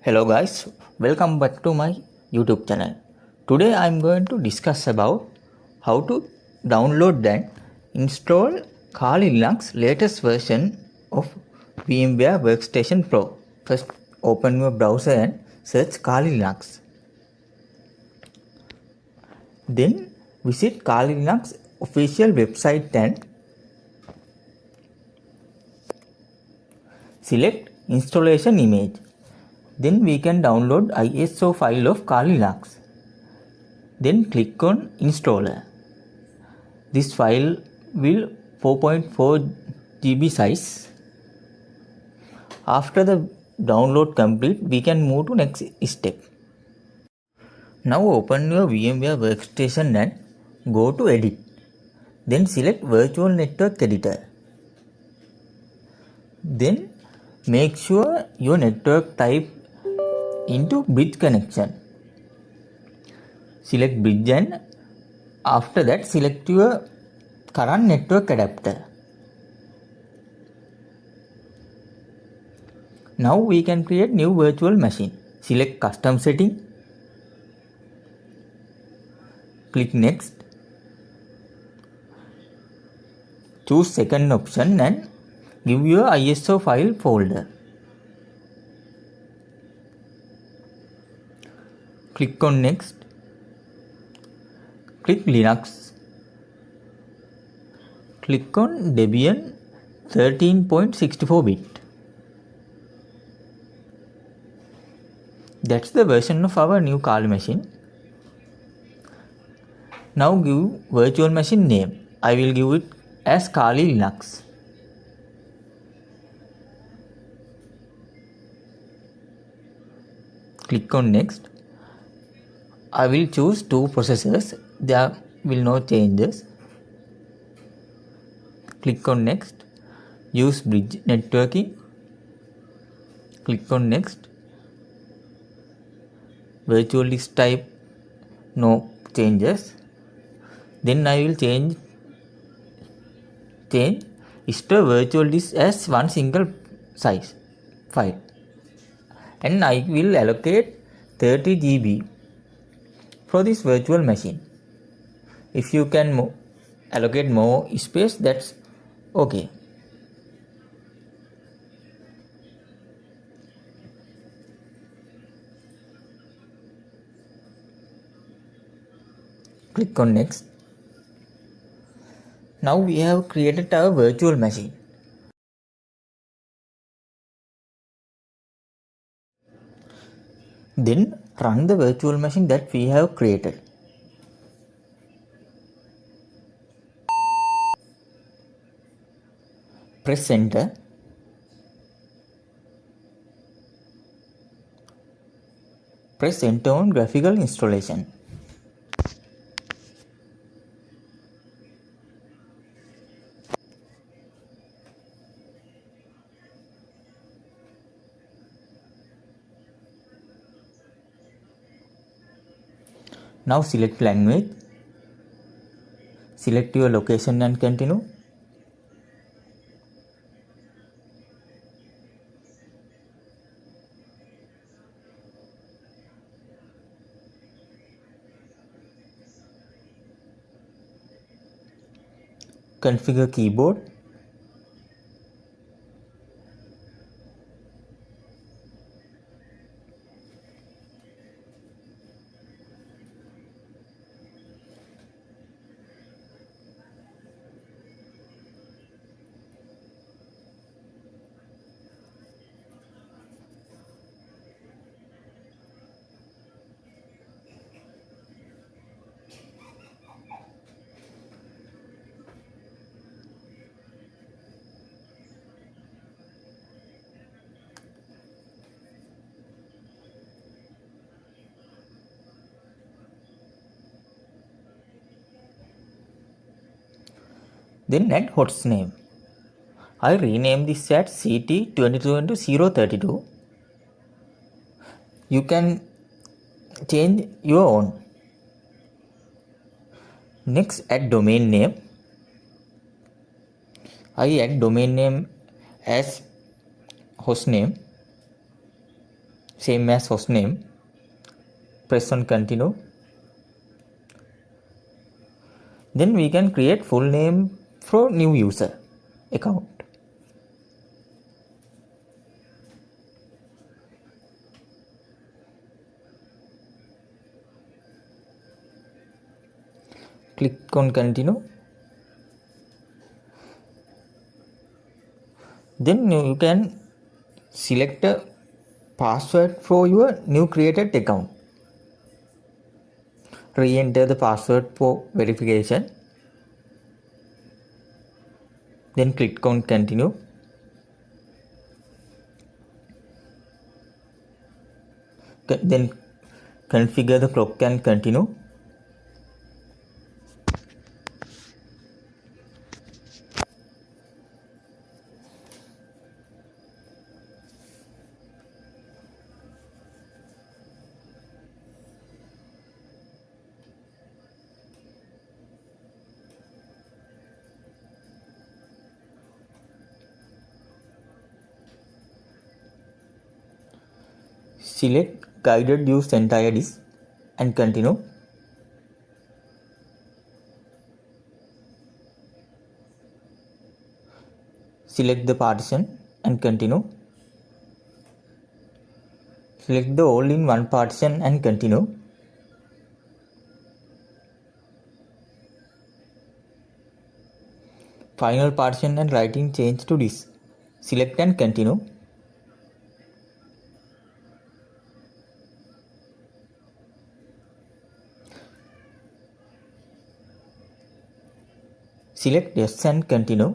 Hello guys, welcome back to my YouTube channel. Today I am going to discuss about how to download and install Kali Linux latest version of VMware Workstation Pro. First open your browser and search Kali Linux. Then visit Kali Linux official website and select installation image. Then we can download ISO file of Kali Linux. Then click on installer. This file will 4.4 GB size. After the download complete, we can move to next step. Now open your VMware workstation and go to edit. Then select virtual network editor. Then make sure your network type into bridge connection. Select bridge and after that select your current network adapter. Now we can create new virtual machine. Select custom setting. Click next. Choose second option and give your ISO file folder. Click on next. Click Linux. Click on Debian 13.64-bit. That's the version of our new Kali machine. Now give virtual machine name. I will give it as Kali Linux. Click on next. I will choose two processors. There will no changes. Click on next. Use bridge networking. Click on next. Virtual disk type, no changes. Then I will change store virtual disk as one single size file. And I will allocate 30 GB for this virtual machine. If you can allocate more space, that's okay. Click on next. Now we have created our virtual machine. Then run the virtual machine that we have created. Press enter. Press enter on graphical installation. Now select language. Select your location and continue. Configure keyboard. Then add host name. I rename this at CT202032. You can change your own. Next, add domain name. I add domain name as host name. same as host name. Press on continue. Then we can create full name for new user account. Click on continue. Then you can select a password for your new created account. Re-enter the password for verification. Then click on continue. Then configure the clock and continue. Select guided use entire disk and continue. Select the partition and continue. Select the all in one partition and continue. Final partition and writing change to disk. Select and continue. Select yes and continue.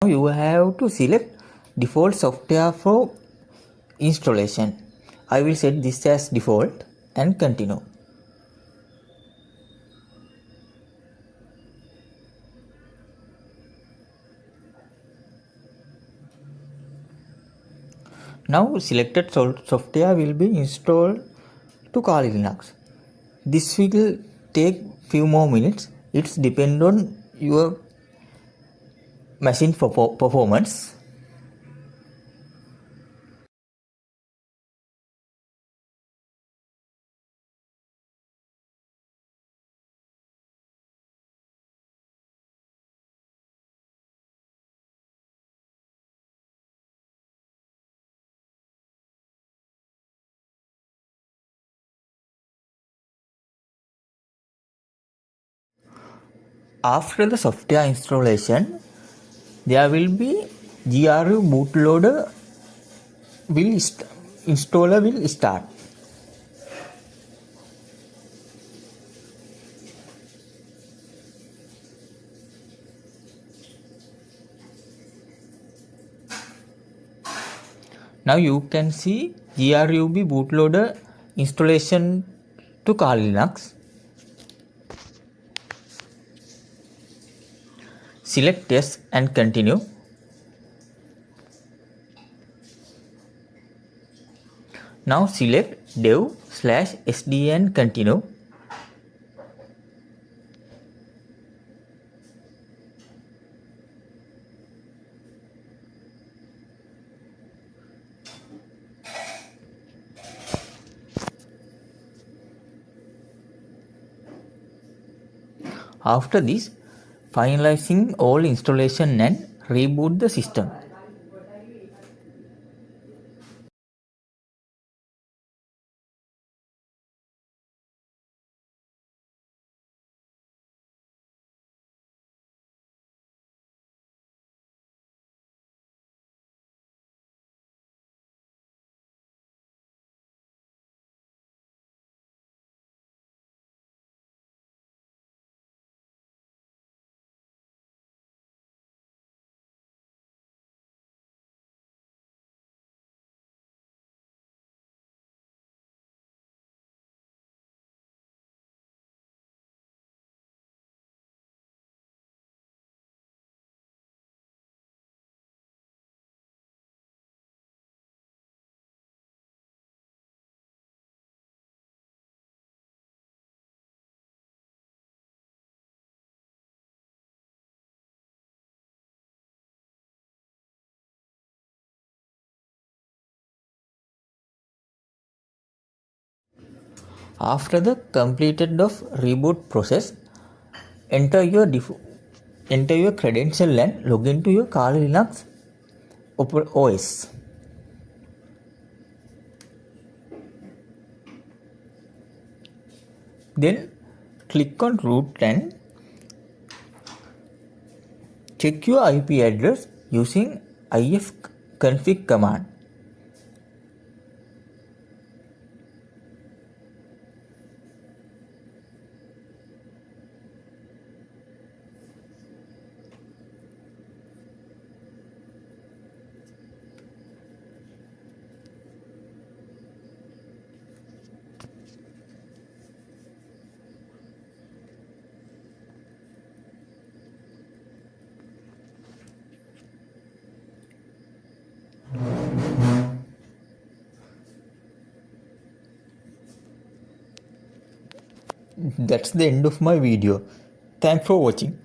Now you have to select default software for installation. I will set this as default and continue. Now selected software will be installed to Kali Linux. This will take few more minutes. It's depend on your machine performance. After the software installation, there will be GRU bootloader installer will start. Now you can see GRUB bootloader installation to Kali Linux. Select yes and continue. Now select dev/sd and continue. After this, finalizing all installation and reboot the system. After the completed of reboot process, enter your credential and log into your Kali Linux OS. Then click on root and check your IP address using ifconfig command. That's the end of my video. Thanks for watching.